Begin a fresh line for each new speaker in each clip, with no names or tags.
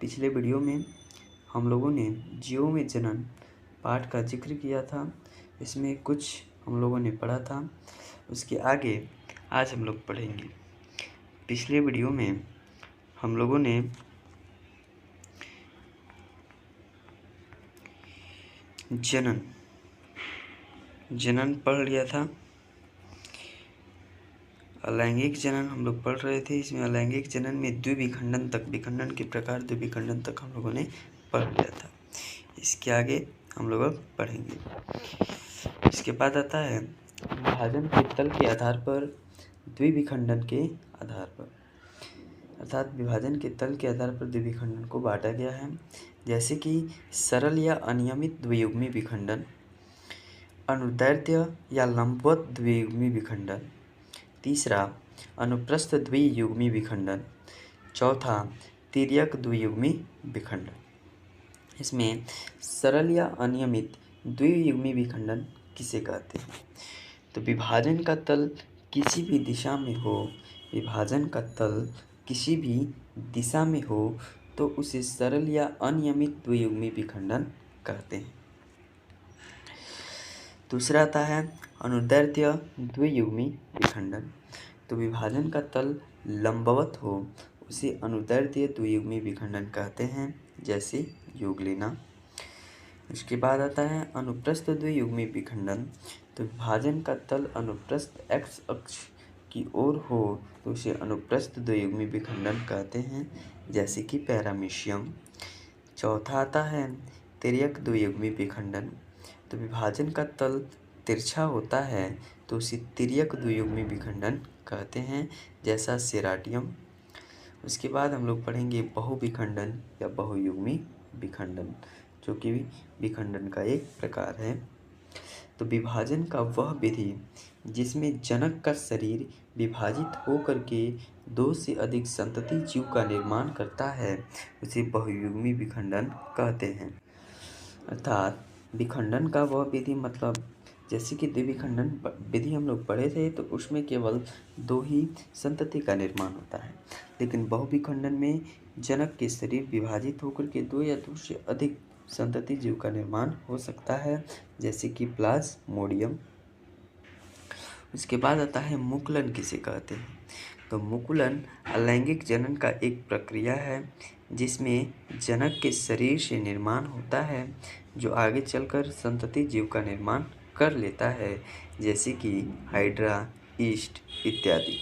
पिछले वीडियो में हम लोगों ने जीवों में जनन पाठ का जिक्र किया था। इसमें कुछ हम लोगों ने पढ़ा था, उसके आगे आज हम लोग पढ़ेंगे। पिछले वीडियो में हम लोगों ने जनन पढ़ लिया था। अलैंगिक जनन हम लोग पढ़ रहे थे। इसमें अलैंगिक जनन में द्विविखंडन तक, विखंडन के प्रकार द्विविखंडन तक हम लोगों ने पढ़ लिया था। इसके आगे हम लोग अब पढ़ेंगे। इसके बाद आता है विभाजन के तल के आधार पर द्विविखंडन के आधार पर, अर्थात विभाजन के तल के आधार पर द्विविखंडन को बांटा गया है। जैसे कि सरल या अनियमित द्वियुग्मी विखंडन, अनुदैर्ध्य या लंबवत द्वियुग्मी विखंडन, तीसरा अनुप्रस्थ द्वियुग्मी विखंडन, चौथा तिर्यक द्वियुग्मी विखंडन। इसमें सरल या अनियमित द्वियुग्मी विखंडन किसे कहते हैं? तो विभाजन का तल किसी भी दिशा में हो, विभाजन का तल किसी भी दिशा में हो तो उसे सरल या अनियमित द्वियुग्मी विखंडन कहते हैं। दूसरा आता है अनुदैर्ध्य द्वियुग्मी विखंडन। तो विभाजन का तल लंबवत हो उसे अनुदैर्ध्य द्वियुग्मी विखंडन कहते हैं, जैसे यूग्लिना। उसके बाद आता है अनुप्रस्थ द्वियुग्मी विखंडन। तो विभाजन का तल अनुप्रस्थ एक्स अक्ष की ओर हो तो उसे अनुप्रस्थ द्वियुग्मी विखंडन कहते हैं, जैसे कि पैरामीशियम। चौथा आता है तिर्यक द्वियुग्मी विखंडन। तो विभाजन का तल तिरछा होता है तो उसे तिर्यक द्वियुग्मी विखंडन कहते हैं, जैसा सेराटियम। उसके बाद हम लोग पढ़ेंगे बहुविखंडन या बहुयुग्मी विखंडन, जो कि विखंडन का एक प्रकार है। तो विभाजन का वह विधि जिसमें जनक का शरीर विभाजित होकर के दो से अधिक संतति जीव का निर्माण करता है उसे बहुयुग्मी विखंडन कहते हैं। अर्थात विखंडन का वह विधि, मतलब जैसे कि द्विविखंडन विधि हम लोग पढ़े थे तो उसमें केवल दो ही संतति का निर्माण होता है, लेकिन बहुविखंडन में जनक के शरीर विभाजित होकर के दो या दो से अधिक संतति जीव का निर्माण हो सकता है, जैसे कि प्लाज्मोडियम। उसके बाद आता है मुकुलन किसे कहते हैं? तो मुकुलन अलैंगिक जनन का एक प्रक्रिया है जिसमें जनक के शरीर से निर्माण होता है जो आगे चलकर संतति जीव का निर्माण कर लेता है, जैसे कि हाइड्रा, ईस्ट इत्यादि।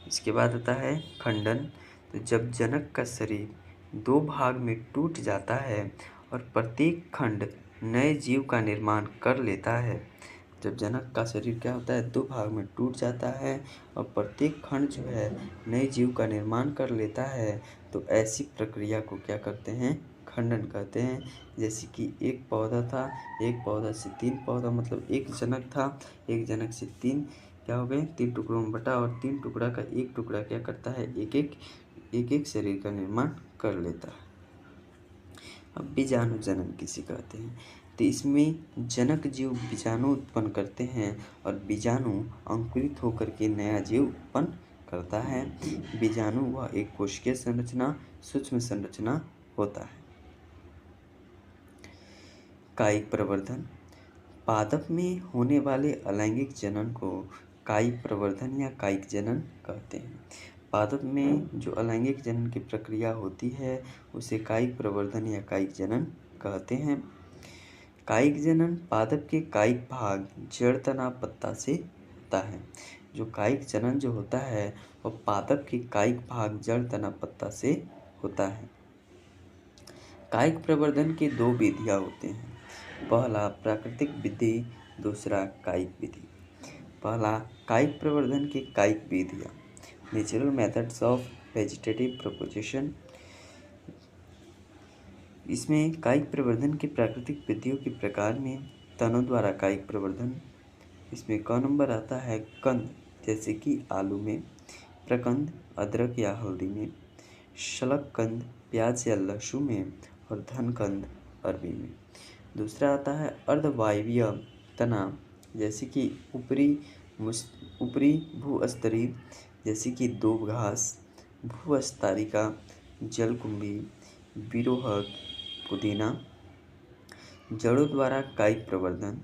इसके बाद आता है खंडन। तो जब जनक का शरीर दो भाग में टूट जाता है और प्रत्येक खंड नए जीव का निर्माण कर लेता है, जब जनक का शरीर क्या होता है, दो भाग में टूट जाता है और प्रत्येक खंड जो है नए जीव का निर्माण कर लेता है, तो ऐसी प्रक्रिया को क्या कहते हैं? खंडन कहते हैं। जैसे कि एक पौधा था, एक पौधा से तीन पौधा, मतलब एक जनक था, एक जनक से तीन क्या हो गए? तीन टुकड़ों में बटा, और तीन टुकड़ा का एक टुकड़ा क्या करता है? एक एक शरीर का निर्माण कर लेता है। अब बीजाणु जनन किसे कहते हैं? तो इसमें जनक जीव बीजाणु उत्पन्न करते हैं और बीजाणु अंकुरित होकर के नया जीव उत्पन्न करता है। बीजाणु वह एक कोशिकीय संरचना, सूक्ष्म संरचना होता है। कायिक प्रवर्धन। पादप में होने वाले अलैंगिक जनन को कायिक प्रवर्धन या कायिक जनन कहते हैं। पादप में जो अलैंगिक जनन की प्रक्रिया होती है उसे कायिक प्रवर्धन या कायिक जनन कहते हैं। कायिक जनन पादप के कायिक भाग जड़ तना पत्ता से होता है। जो कायिक जनन जो होता है वह पादप के कायिक भाग जड़ तना पत्ता से होता है। कायिक प्रवर्धन की दो विधियाँ होते हैं, पहला प्राकृतिक विधि, दूसरा कायिक विधि। पहला कायिक प्रवर्धन की कायिक विधियाँ, natural methods of vegetative propagation. इसमें कायिक प्रवर्धन की प्राकृतिक विधियों के प्रकार में तनों द्वारा कायिक प्रवर्धन, इसमें क नंबर आता है कंद, जैसे कि आलू में, प्रकंद अदरक या हल्दी में, शलक कंद प्याज या लहसुन में, और धनकंद अरबी में। दूसरा आता है अर्धवायवीय तना, जैसे कि ऊपरी भूस्तरीय, जैसे कि दूब घास, भूस्तरिका, जलकुंभी, बिरोहक, पुदीना। जड़ों द्वारा कायिक प्रवर्धन,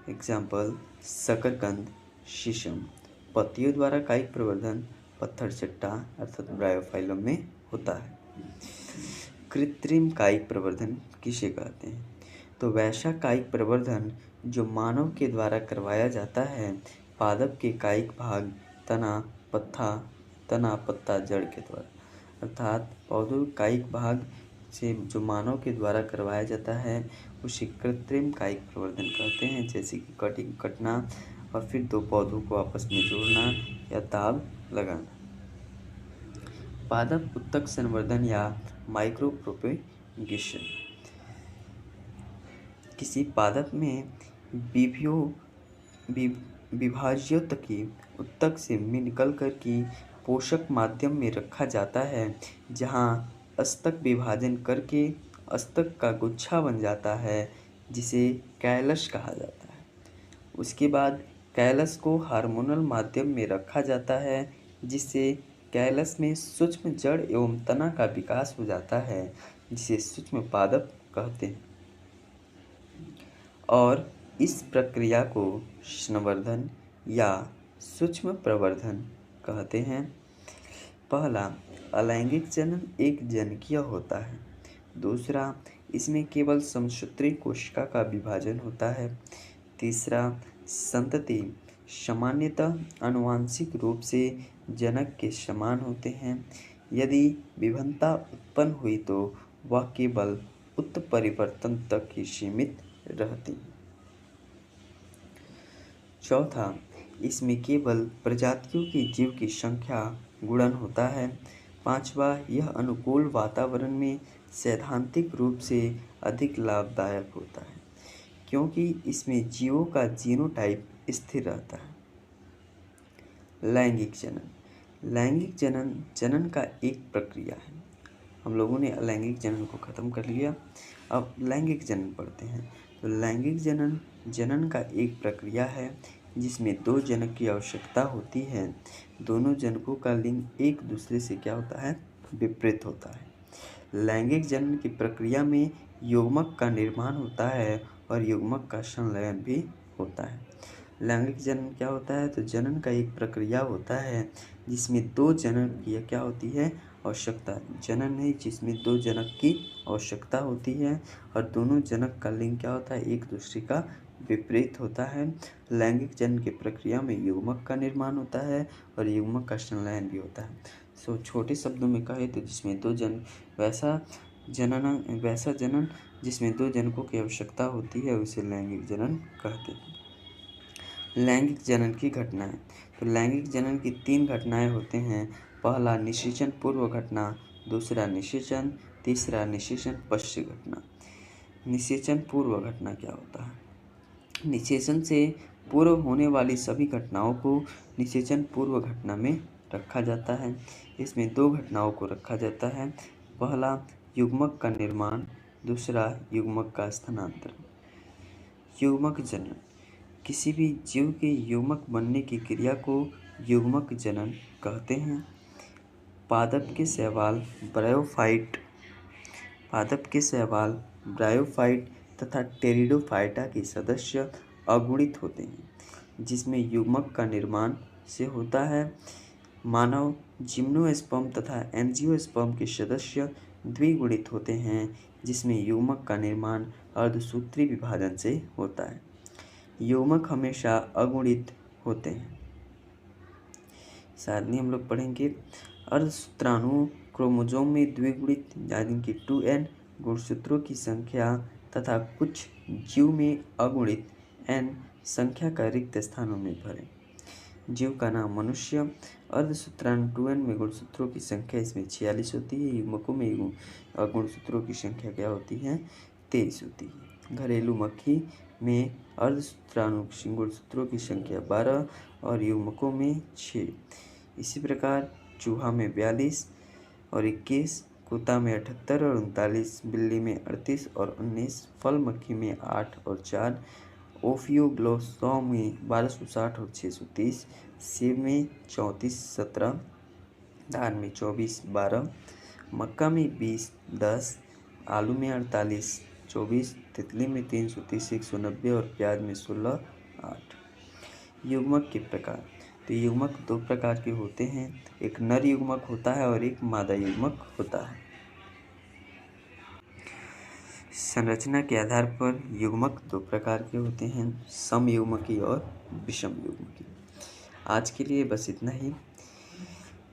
एग्जाम्पल शकरकंद, शीशम। पत्तियों द्वारा कायिक प्रवर्धन पत्थर चट्टा अर्थात ब्रायोफाइलम में होता है। कृत्रिम कायिक प्रवर्धन किसे कहते हैं? तो वैसा कायिक प्रवर्धन जो मानव के द्वारा करवाया जाता है पादप के कायिक भाग तना, पत्ता, जड़ के द्वारा, अर्थात पौधों कायिक भाग से जो मानव के द्वारा करवाया जाता है उसे कृत्रिम कायिक प्रवर्धन कहते हैं, जैसे कि कटिंग कटना और फिर दो पौधों को आपस में जोड़ना या दाब लगाना। पादप उत्तक संवर्धन या माइक्रो प्रोपेगेशन। किसी पादप में विभाज्योतकी उत्तक से निकलकर की पोषक माध्यम में रखा जाता है, जहां अस्तक विभाजन करके अस्तक का गुच्छा बन जाता है, जिसे कैलस कहा जाता है। उसके बाद कैलस को हार्मोनल माध्यम में रखा जाता है, जिससे कैलस में सूक्ष्म जड़ एवं तना का विकास हो जाता है, जिसे सूक्ष्म पादप कहते हैं। और इस प्रक्रिया को संवर्धन या सूक्ष्म प्रवर्धन कहते हैं। पहला, अलैंगिक जनन एक जनकीय होता है। दूसरा, इसमें केवल समसूत्री कोशिका का विभाजन होता है। तीसरा, संतति सामान्यतः आनुवंशिक रूप से जनक के समान होते हैं। यदि विभिन्नता उत्पन्न हुई तो वह केवल उत्परिवर्तन तक ही सीमित रहती है। चौथा, इसमें केवल प्रजातियों के जीव की संख्या गुणन होता है। पांचवा, यह अनुकूल वातावरण में सैद्धांतिक रूप से अधिक लाभदायक होता है, क्योंकि इसमें जीवों का जीनोटाइप स्थिर रहता है। लैंगिक जनन जनन का एक प्रक्रिया है। हम लोगों ने अलैंगिक जनन को खत्म कर लिया, अब लैंगिक जनन पढ़ते हैं। तो लैंगिक जनन का एक प्रक्रिया है जिसमें दो जनक की आवश्यकता होती है। दोनों जनकों का लिंग एक दूसरे से क्या होता है? विपरीत होता है। लैंगिक जनन की प्रक्रिया में युग्मक का निर्माण होता है और युग्मक का संलयन भी होता है। लैंगिक जनन क्या होता है? तो जनन का एक प्रक्रिया होता है जिसमें दो जनक की क्या होती है? आवश्यकता। जनन नहीं, जिसमें दो जनक की आवश्यकता होती है और दोनों जनक का लिंग क्या होता है? एक दूसरे का विपरीत होता है। लैंगिक जनन की प्रक्रिया में युग्मक का निर्माण होता है और युग्मक का संलयन भी होता है। छोटे शब्दों में कहे तो जिसमें दो वैसा जनन जिसमें दो जनकों की आवश्यकता होती है उसे लैंगिक जनन कहते हैं। लैंगिक जनन की घटनाएं। तो लैंगिक जनन की 3 घटनाएं होते हैं। पहला, निषेचन पूर्व घटना। दूसरा, निषेचन। तीसरा, निषेचन पश्चात घटना। निषेचन पूर्व घटना क्या होता है? निषेचन से पूर्व होने वाली सभी घटनाओं को निषेचन पूर्व घटना में रखा जाता है। इसमें 2 घटनाओं को रखा जाता है। पहला, युग्मक का निर्माण। दूसरा, युग्मक का स्थानांतरण। युग्मक जनन। किसी भी जीव के युग्मक बनने की क्रिया को युग्मक जनन कहते हैं। पादप के ब्रायोफाइट तथा टेरिडोफाइटा के सदस्य अगुणित होते हैं, जिसमें युग्मक का निर्माण से होता है। मानव जिम्नोस्पर्म तथा एंजियोस्पर्म के सदस्य द्विगुणित होते हैं, जिसमें युग्मक का निर्माण अर्धसूत्री विभाजन से होता है। युग्मक हमेशा अगुणित होते हैं। साथ में हम लोग पढ़ेंगे अर्धसूत्राणु क्रोमोसोम में द्विगुणित यानी कि 2n गुणसूत्रों की संख्या तथा कुछ जीव में अगुणित n संख्या का रिक्त स्थानों में भरें। जीव का नाम मनुष्य। अर्धसूत्राणु 2n में गुणसूत्रों की संख्या इसमें 46 होती है। युग्मकों में गुणसूत्रों की संख्या क्या होती है? 23 होती है। घरेलू मक्खी में अर्धसूत्राणु गुणसूत्रों की संख्या 12 और युग्मकों में 6। इसी प्रकार चूहा में 42 और 21, कुत्ता में 78 और 39, बिल्ली में 38 और 19, फल मक्खी में 8 और 4, ओफियोग्लोसॉम में 1260 और 630, सेब में 34 17, धान में 24 12 मक्का में 20, 10, आलू में 48, 24, तितली में 330, 190 और प्याज में 16, 8। युग्मक के प्रकार। तो युग्मक दो प्रकार के होते हैं, एक नर युग्मक होता है और एक मादा युग्मक होता है। संरचना के आधार पर युग्मक दो प्रकार के होते हैं, समयुग्मकी और विषम युग्मकी। आज के लिए बस इतना ही।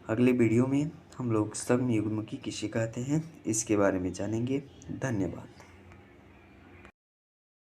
अगले वीडियो में हम लोग समयुग्मकी किसे कहते हैं इसके बारे में जानेंगे। धन्यवाद।